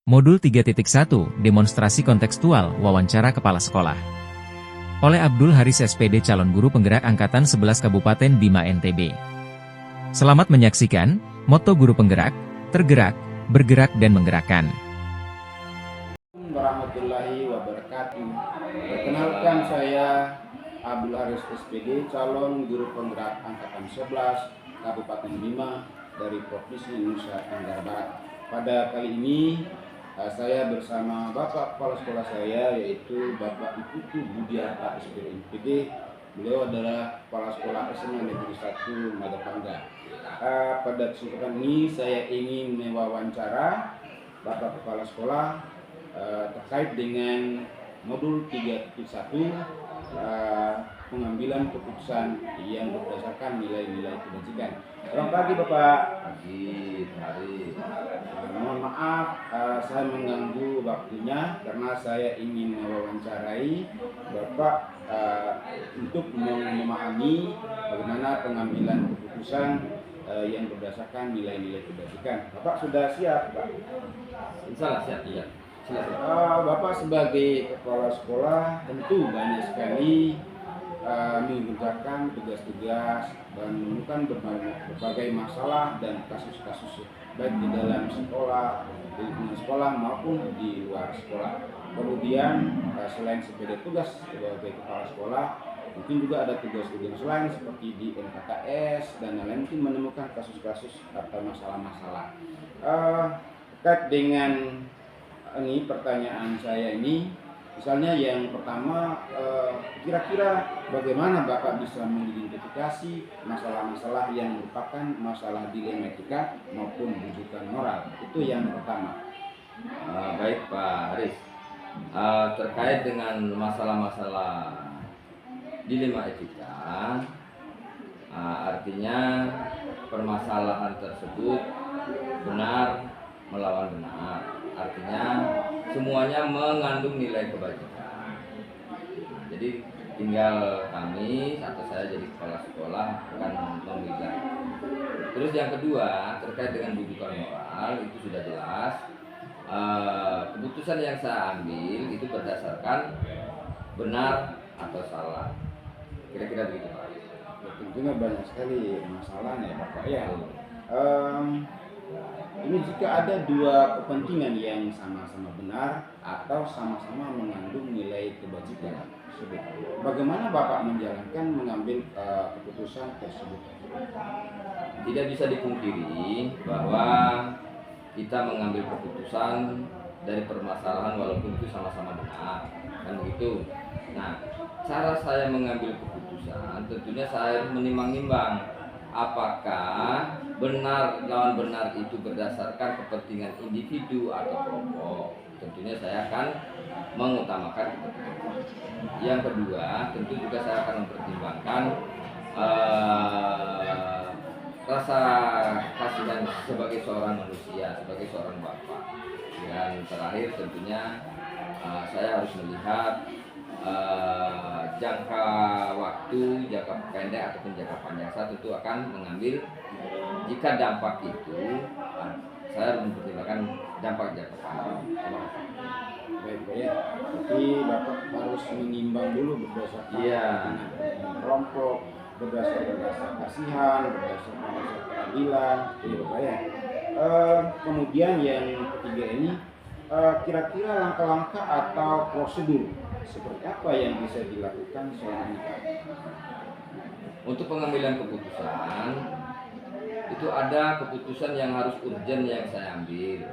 Modul 3.1, Demonstrasi Kontekstual, Wawancara Kepala Sekolah. Oleh Abdul Haris SPD Calon Guru Penggerak Angkatan 11 Kabupaten Bima NTB. Selamat menyaksikan, Moto Guru Penggerak, tergerak, bergerak dan menggerakkan. Warahmatullahi wabarakatuh. Perkenalkan, saya Abdul Haris SPD Calon Guru Penggerak Angkatan 11 Kabupaten Bima dari Provinsi Nusa Tenggara Barat. Pada kali ini saya bersama Bapak Kepala Sekolah saya, yaitu Bapak Iputu Budiarta SPD. Beliau adalah Kepala Sekolah SMA Negeri 1 Madapangga. Pada kesempatan ini saya ingin mewawancara Bapak Kepala Sekolah terkait dengan modul 3.1 pengambilan keputusan yang berdasarkan nilai-nilai kebajikan. Selamat pagi Bapak. Pagi, hari. Mohon maaf saya mengganggu waktunya karena saya ingin mewawancarai Bapak untuk memahami bagaimana pengambilan keputusan yang berdasarkan nilai-nilai kebajikan. Bapak sudah siap, Pak? Insya Allah siap, iya. Bapak sebagai kepala sekolah tentu banyak sekali mengerjakan tugas-tugas dan menemukan berbagai masalah dan kasus-kasus baik di dalam sekolah, di lingkungan sekolah maupun di luar sekolah. Kemudian selain sebagai tugas sebagai kepala sekolah, mungkin juga ada tugas-tugas lain seperti di NKKS dan lain-lain, mungkin menemukan kasus-kasus atau masalah-masalah. Terkait dengan ini pertanyaan saya ini, misalnya yang pertama, kira-kira bagaimana Bapak bisa mengidentifikasi masalah-masalah yang merupakan masalah dilematika maupun rujukan moral? Itu yang pertama. Baik Pak Haris, terkait dengan masalah-masalah dilema etika, artinya permasalahan tersebut benar melawan benar, artinya semuanya mengandung nilai kebajikan. Jadi tinggal kami atau saya jadi kepala sekolah akan memilih. Terus yang kedua, terkait dengan rujukan moral, itu sudah jelas. Keputusan yang saya ambil itu berdasarkan benar atau salah. Kira-kira begitu Pak. Tentunya banyak sekali masalahnya Bapak ya. Ini jika ada dua kepentingan yang sama-sama benar atau sama-sama mengandung nilai kebajikan tersebut, bagaimana Bapak menjalankan mengambil keputusan tersebut? Tidak bisa dipungkiri bahwa kita mengambil keputusan dari permasalahan walaupun itu sama-sama benar, kan begitu. Nah, cara saya mengambil keputusan tentunya saya harus menimbang-nimbang apakah benar lawan benar itu berdasarkan kepentingan individu atau kelompok. Tentunya saya akan mengutamakan kepentingan. Yang kedua, tentu juga saya akan mempertimbangkan rasa kasihan sebagai seorang manusia, sebagai seorang bapak. Dan terakhir tentunya saya harus melihat jangka waktu, jangka pendek ataupun jangka panjang. Saya tentu akan mengambil jika dampak itu saya harus mempertimbangkan dampak jangka panjang. Baik Pak ya, tapi Bapak harus menimbang dulu berdasarkan kelompok, berdasarkan rasa kasihan, berdasarkan rasa keadilan, ya Bapak ya. Kemudian yang ketiga ini, kira-kira langkah-langkah atau prosedur seperti apa yang bisa dilakukan selanjutnya? Untuk pengambilan keputusan itu ada keputusan yang harus urgent yang saya ambil.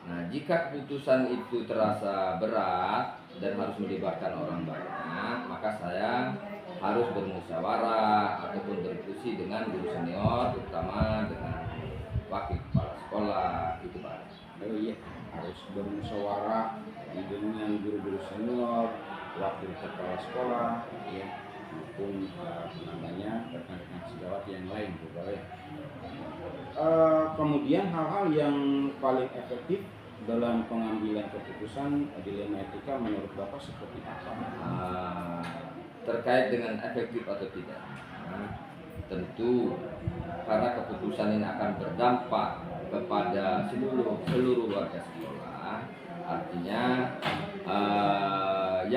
Nah, jika keputusan itu terasa berat dan harus melibatkan orang banyak, maka saya harus bermusyawarah ataupun berdiskusi dengan guru senior, terutama dengan wakil kepala sekolah, itu Pak. Oh iya, harus bermusyawarah dengan guru-guru senior, wakil kepala sekolah, ya, maupun rekan-rekan sejawat yang lain, Bapak ya. Kemudian hal-hal yang paling efektif dalam pengambilan keputusan dilema etika menurut Bapak seperti apa? Terkait dengan efektif atau tidak, tentu karena keputusan ini akan berdampak kepada seluruh warga sekolah.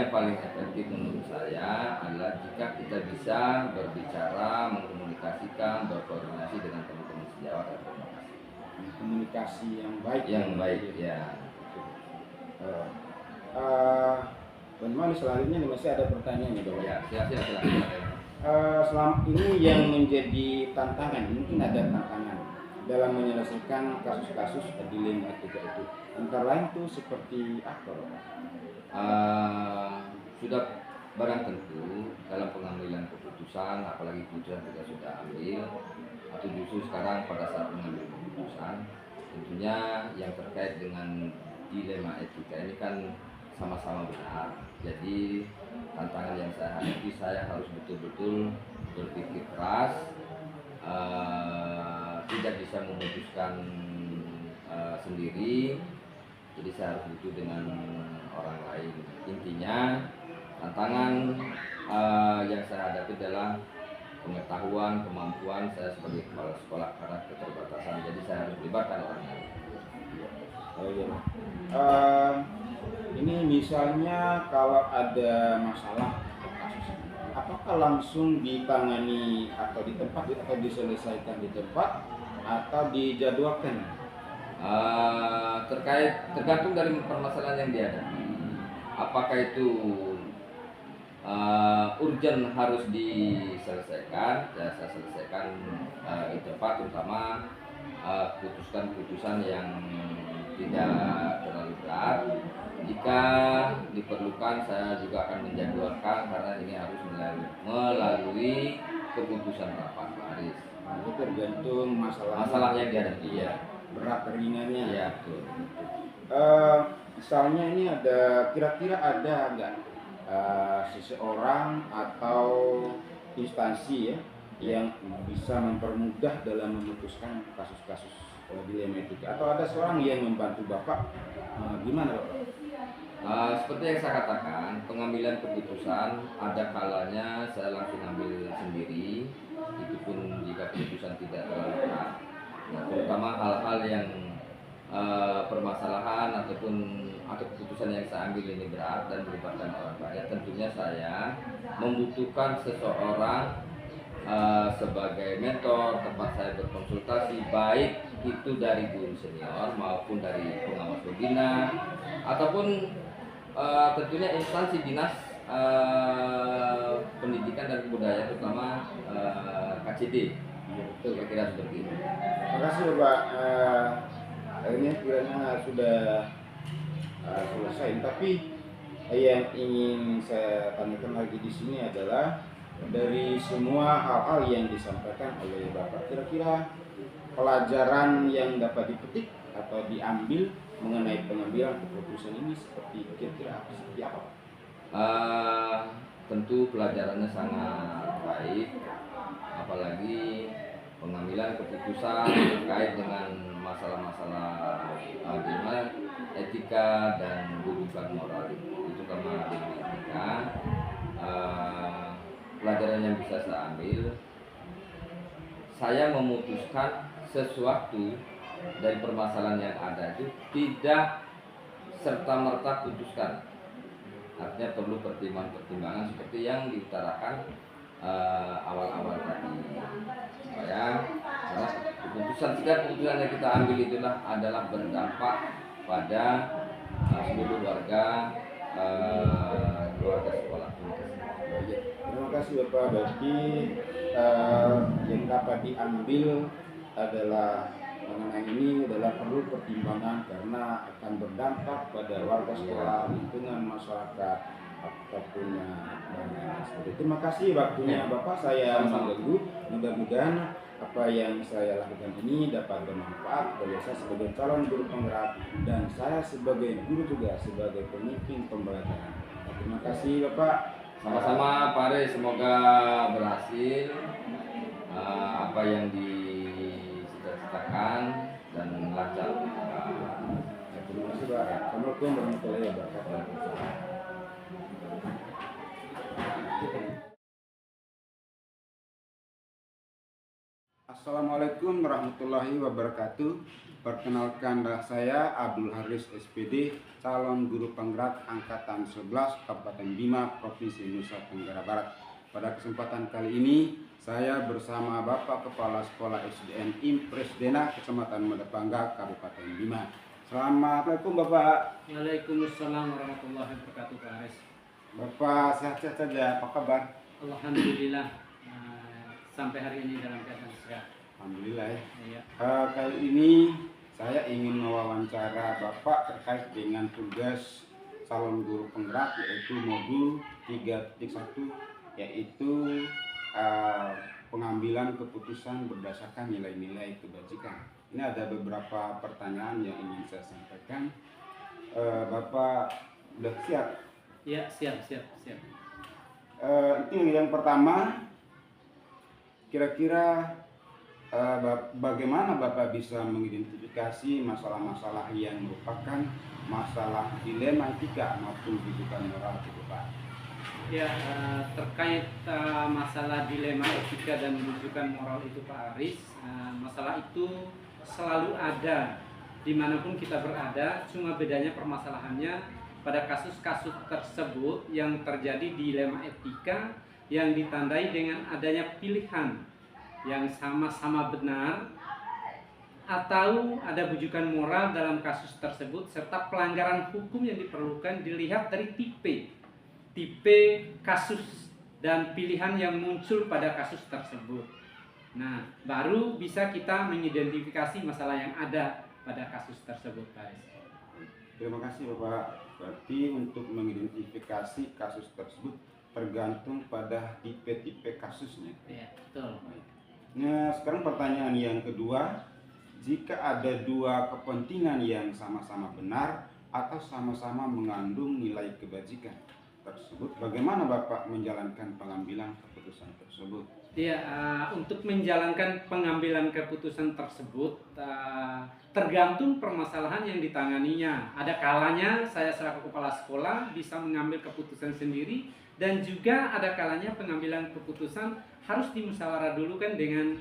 yang paling efektif menurut saya adalah jika kita bisa berbicara, mengkomunikasikan, berkoordinasi dengan teman-teman sejawat dan komunikasi. Komunikasi yang baik. Yang baik, ya. Teman-teman, selanjutnya masih ada pertanyaan ya, Bapak? Ya, silakan. Selama ini yang menjadi tantangan, mungkin ada tantangan dalam menyelesaikan kasus-kasus dilema etika itu. Antara lain tuh seperti apa, Bapak? Sudah barang tentu dalam pengambilan keputusan, apalagi keputusan kita sudah ambil, atau justru sekarang pada saat mengambil keputusan, tentunya yang terkait dengan dilema etika ini kan sama-sama benar. Jadi tantangan yang saya hadapi, saya harus betul-betul berpikir keras, tidak bisa memutuskan sendiri. Jadi saya harus butuh dengan orang lain. Intinya tantangan yang saya hadapi adalah pengetahuan, kemampuan saya sebagai kepala sekolah karena keterbatasan. Jadi saya harus melibatkan orang lain. Oh iya. Ini misalnya kalau ada masalah kasus, apakah langsung ditangani atau di tempat atau diselesaikan di tempat atau dijadwalkan? Tergantung dari permasalahan yang dihadapi. Apakah itu urgent harus diselesaikan, ya saya selesaikan di tempat, terutama keputusan yang tidak terlalu berat. Jika diperlukan, saya juga akan menjadwalkan karena ini harus melalui keputusan rapat Paris. Itu tergantung Masalah yang dihadapi, ya. Berat ringannya. Ya, betul. Misalnya ini ada, kira-kira ada nggak seseorang atau instansi ya yang bisa mempermudah dalam memutuskan kasus-kasus dilema etika, atau ada seorang yang membantu Bapak, gimana Bapak? Seperti yang saya katakan, pengambilan keputusan ada kalanya saya langsung ambil sendiri, itu pun jika keputusan tidak terlalu berat. Nah, terutama hal-hal yang permasalahan atau keputusan yang saya ambil ini berat dan melibatkan orang banyak, tentunya saya membutuhkan seseorang sebagai mentor, tempat saya berkonsultasi, baik itu dari guru senior maupun dari pengawas pembina ataupun tentunya instansi dinas pendidikan dan kebudayaan, terutama KCD. Betul, kira-kira seperti itu. Terima kasih Bapak. Akhirnya kiranya sudah selesai, tapi yang ingin saya tanyakan lagi di sini adalah dari semua hal-hal yang disampaikan oleh Bapak, kira-kira pelajaran yang dapat dipetik atau diambil mengenai pengambilan keputusan ini seperti kira-kira seperti apa? Tentu pelajarannya sangat baik, apalagi pengambilan keputusan terkait dengan masalah-masalah etika dan rujukan moral itu karena etika. Pelajaran yang bisa saya ambil, saya memutuskan sesuatu dari permasalahan yang ada itu tidak serta-merta putuskan. Artinya perlu pertimbangan-pertimbangan seperti yang diutarakan awal-awal tadi. Karena keputusan yang kita ambil itulah adalah berdampak pada seluruh keluarga sekolah. Terima kasih Bapak. Berarti yang dapat diambil adalah mengenai ini adalah perlu pertimbangan karena akan berdampak pada warga sekolah, lingkungan masyarakat ataupun terima kasih waktunya Bapak. Saya mengganggu. Mudah-mudahan apa yang saya lakukan ini dapat bermanfaat bagi saya sebagai calon guru penggerak dan saya sebagai guru juga sebagai pemimpin pembelajaran. Terima kasih Bapak. Sama-sama Pak Re, semoga berhasil apa yang dicita-citakan dan lancar. Terima kasih Pak. Assalamualaikum warahmatullahi wabarakatuh. Assalamualaikum warahmatullahi wabarakatuh. Perkenalkan, saya Abdul Haris SPD, calon guru penggerak angkatan 11 Kabupaten Bima, Provinsi Nusa Tenggara Barat. Pada kesempatan kali ini, saya bersama Bapak Kepala Sekolah SDN Impres Dena, Kecamatan Medepangga, Kabupaten Bima. Assalamualaikum Bapak. Waalaikumsalam warahmatullahi wabarakatuh, Pak Haris. Bapak sehat-sehat saja, apa kabar? Alhamdulillah, sampai hari ini dalam keadaan sehat. Alhamdulillah ya. Ya. Kali ini saya ingin mewawancara Bapak terkait dengan tugas calon guru penggerak, yaitu modul 3.1, yaitu pengambilan keputusan berdasarkan nilai-nilai kebajikan. Ini ada beberapa pertanyaan yang ingin saya sampaikan. Bapak sudah siap? Ya, siap. Itu yang pertama, kira-kira bagaimana Bapak bisa mengidentifikasi masalah-masalah yang merupakan masalah dilema etika maupun rujukan moral itu, Pak? Ya, terkait masalah dilema etika dan rujukan moral itu, Pak Haris, masalah itu selalu ada dimanapun kita berada. Cuma bedanya permasalahannya pada kasus-kasus tersebut yang terjadi dilema etika yang ditandai dengan adanya pilihan yang sama-sama benar atau ada bujukan moral dalam kasus tersebut, serta pelanggaran hukum yang diperlukan dilihat dari tipe kasus dan pilihan yang muncul pada kasus tersebut. Nah, baru bisa kita mengidentifikasi masalah yang ada pada kasus tersebut, Pak. Terima kasih Bapak. Berarti untuk mengidentifikasi kasus tersebut tergantung pada tipe-tipe kasusnya. Iya, betul. Nah, sekarang pertanyaan yang kedua, jika ada dua kepentingan yang sama-sama benar atau sama-sama mengandung nilai kebajikan tersebut, bagaimana Bapak menjalankan pengambilan keputusan tersebut? Iya, untuk menjalankan pengambilan keputusan tersebut tergantung permasalahan yang ditanganinya. Ada kalanya saya selaku kepala sekolah bisa mengambil keputusan sendiri, dan juga ada kalanya pengambilan keputusan harus dimusyawarah dulu kan dengan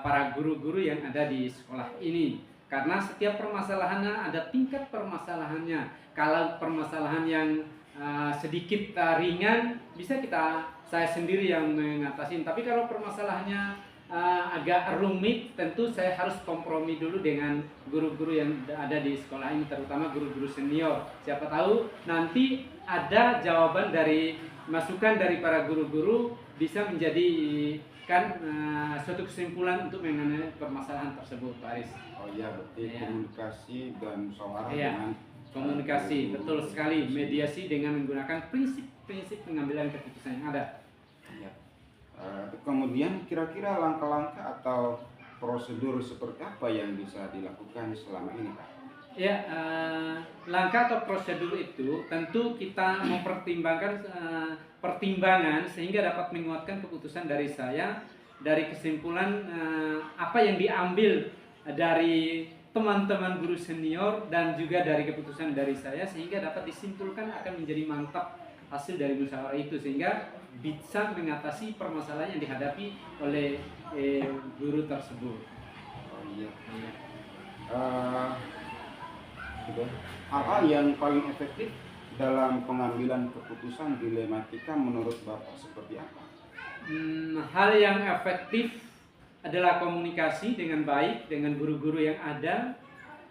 para guru-guru yang ada di sekolah ini. Karena setiap permasalahannya ada tingkat permasalahannya. Kalau permasalahan yang sedikit ringan bisa saya sendiri yang mengatasi. Tapi kalau permasalahannya agak rumit, tentu saya harus kompromi dulu dengan guru-guru yang ada di sekolah ini, terutama guru-guru senior. Siapa tahu nanti ada jawaban dari masukan dari para guru-guru bisa menjadikan suatu kesimpulan untuk mengenai permasalahan tersebut, Pak Aris. Oh iya, berarti Ya. Komunikasi dan musyawarah Iya. dengan Komunikasi, betul sekali. Mediasi dengan menggunakan prinsip-prinsip pengambilan keputusan yang ada. Ya. Kemudian kira-kira langkah-langkah atau prosedur seperti apa yang bisa dilakukan selama ini, Pak? Ya, langkah atau prosedur itu tentu kita mempertimbangkan pertimbangan sehingga dapat menguatkan keputusan dari saya, dari kesimpulan apa yang diambil dari teman-teman guru senior dan juga dari keputusan dari saya, sehingga dapat disimpulkan akan menjadi mantap hasil dari musyawarah itu, sehingga bisa mengatasi permasalahan yang dihadapi oleh guru tersebut. Oh iya. Hal-hal yang paling efektif dalam pengambilan keputusan dilematika menurut Bapak seperti apa? Hal yang efektif adalah komunikasi dengan baik dengan guru-guru yang ada.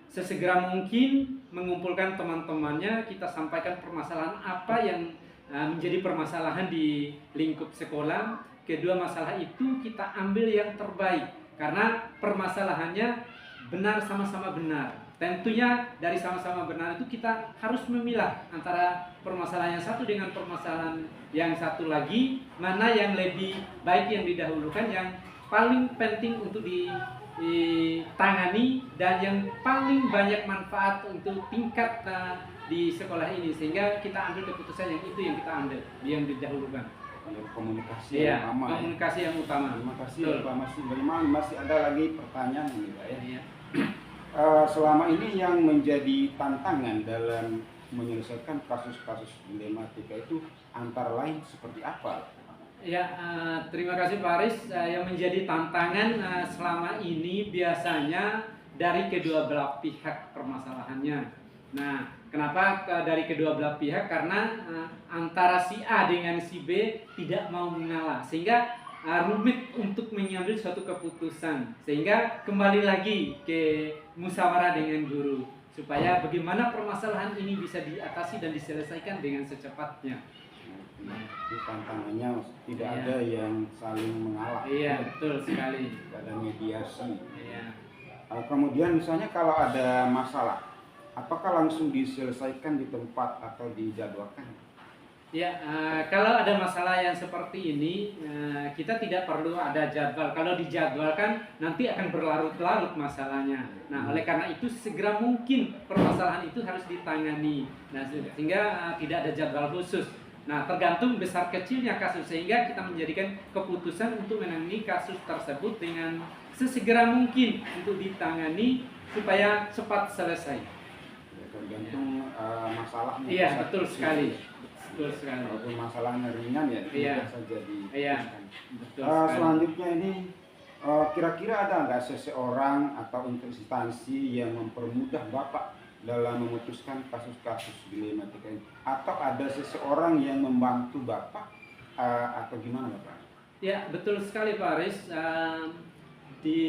Sesegera mungkin mengumpulkan teman-temannya, kita sampaikan permasalahan apa yang menjadi permasalahan di lingkup sekolah. Kedua masalah itu kita ambil yang terbaik, karena permasalahannya benar, sama-sama benar. Tentunya dari sama-sama benar itu kita harus memilah antara permasalahan yang satu dengan permasalahan yang satu lagi, mana yang lebih baik yang didahulukan, yang paling penting untuk ditangani, dan yang paling banyak manfaat untuk tingkat di sekolah ini, sehingga kita ambil keputusan yang itu yang kita ambil, yang didahulukan. Komunikasi Iya, yang utama. komunikasi yang utama. Terima kasih Betul. Pak. Masih ada lagi pertanyaan ini Pak ya. Iya. Selama ini yang menjadi tantangan dalam menyelesaikan kasus-kasus dilematika itu antara lain seperti apa? Ya, terima kasih Pak Aris. Yang menjadi tantangan selama ini biasanya dari kedua belah pihak permasalahannya. Nah, kenapa dari kedua belah pihak? Karena antara si A dengan si B tidak mau mengalah, sehingga rumit untuk mengambil suatu keputusan, sehingga kembali lagi ke musyawarah dengan guru supaya bagaimana permasalahan ini bisa diatasi dan diselesaikan dengan secepatnya. Itu tantangannya tidak Iya. ada yang saling mengalah. Iya, betul sekali. Tidak ada mediasi. Iya. Kemudian misalnya kalau ada masalah, apakah langsung diselesaikan di tempat atau dijadwalkan? Ya, kalau ada masalah yang seperti ini, kita tidak perlu ada jadwal. Kalau dijadwalkan, nanti akan berlarut-larut masalahnya. Nah, oleh karena itu segera mungkin permasalahan itu harus ditangani. Nah, sehingga tidak ada jadwal khusus. Nah, tergantung besar kecilnya kasus, sehingga kita menjadikan keputusan untuk menangani kasus tersebut dengan sesegera mungkin untuk ditangani supaya cepat selesai. Ya, tergantung masalahnya. Iya, Besar betul kecil. sekali. Betul sekali. Walaupun masalahnya ringan ya Iya. tidak saja diputuskan. Iya, betul sekali. Selanjutnya ini kira-kira ada nggak seseorang atau instansi yang mempermudah Bapak dalam memutuskan kasus-kasus dilematika ini? Atau ada seseorang yang membantu Bapak atau gimana Bapak? Ya, betul sekali Pak Aris. Di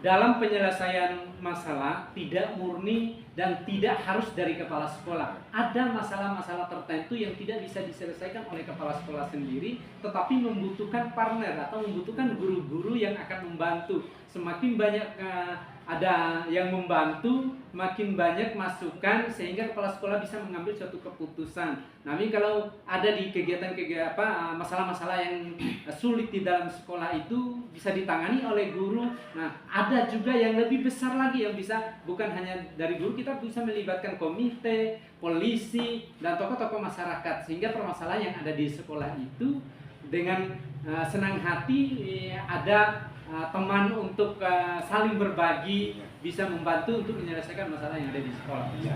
dalam penyelesaian masalah tidak murni dan tidak harus dari kepala sekolah. Ada masalah-masalah tertentu yang tidak bisa diselesaikan oleh kepala sekolah sendiri, tetapi membutuhkan partner atau membutuhkan guru-guru yang akan membantu. Semakin banyak ada yang membantu, makin banyak masukan sehingga kepala sekolah bisa mengambil suatu keputusan. Namun kalau ada di kegiatan-kegiatan masalah-masalah yang sulit di dalam sekolah itu bisa ditangani oleh guru. Nah, ada juga yang lebih besar lagi yang bisa bukan hanya dari guru, kita bisa melibatkan komite, polisi, dan tokoh-tokoh masyarakat sehingga permasalahan yang ada di sekolah itu dengan senang hati ada teman untuk saling berbagi, bisa membantu untuk menyelesaikan masalah yang ada di sekolah. Iya.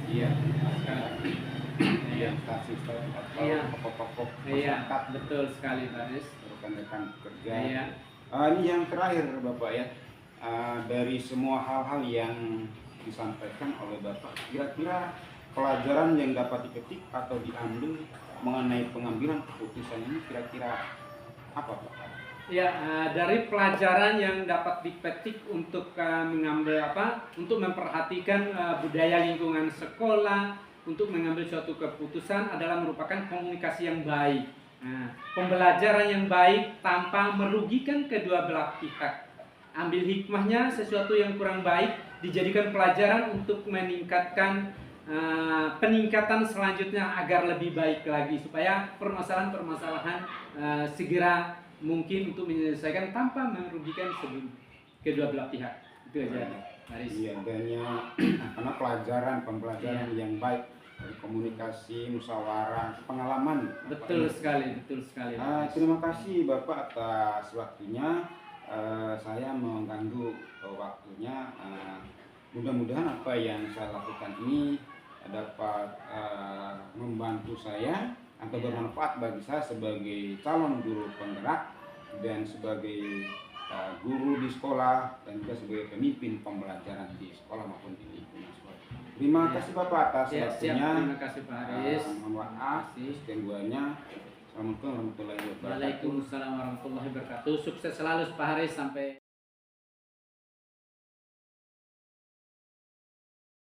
Iya. Instansi atau Iya. tokoh-tokoh Iya, masyarakat, betul sekali Pak Aris. rekan-rekan kerja. Iya. Ini yang terakhir Bapak ya, dari semua hal-hal yang disampaikan oleh Bapak, kira-kira pelajaran yang dapat dipetik atau diambil mengenai pengambilan keputusan ini kira-kira apa Pak? Ya, dari pelajaran yang dapat dipetik untuk mengambil untuk memperhatikan budaya lingkungan sekolah, untuk mengambil suatu keputusan adalah merupakan komunikasi yang baik. Nah, pembelajaran yang baik tanpa merugikan kedua belah pihak. Ambil hikmahnya, sesuatu yang kurang baik dijadikan pelajaran untuk meningkatkan peningkatan selanjutnya agar lebih baik lagi, supaya permasalahan-permasalahan segera mungkin untuk menyelesaikan tanpa merugikan kedua belah pihak. Itu aja, Haris. Iya, adanya karena pembelajaran yang baik dari komunikasi, musyawarah, pengalaman. Betul sekali, betul sekali. Terima kasih Bapak atas waktunya. Saya mengganggu waktunya. Mudah-mudahan apa yang saya lakukan ini dapat membantu saya atau bermanfaat bagi saya sebagai calon guru penggerak dan sebagai guru di sekolah dan juga sebagai pemimpin pembelajaran di sekolah maupun di lingkungan sekolah. Terima kasih Bapak atas Ya, siap. waktunya. Terima kasih Pak Haris. Mohon maaf sekian duanya. Assalamualaikum warahmatullahi wabarakatuh. Waalaikumsalam warahmatullahi wabarakatuh. Sukses selalu Pak Haris sampai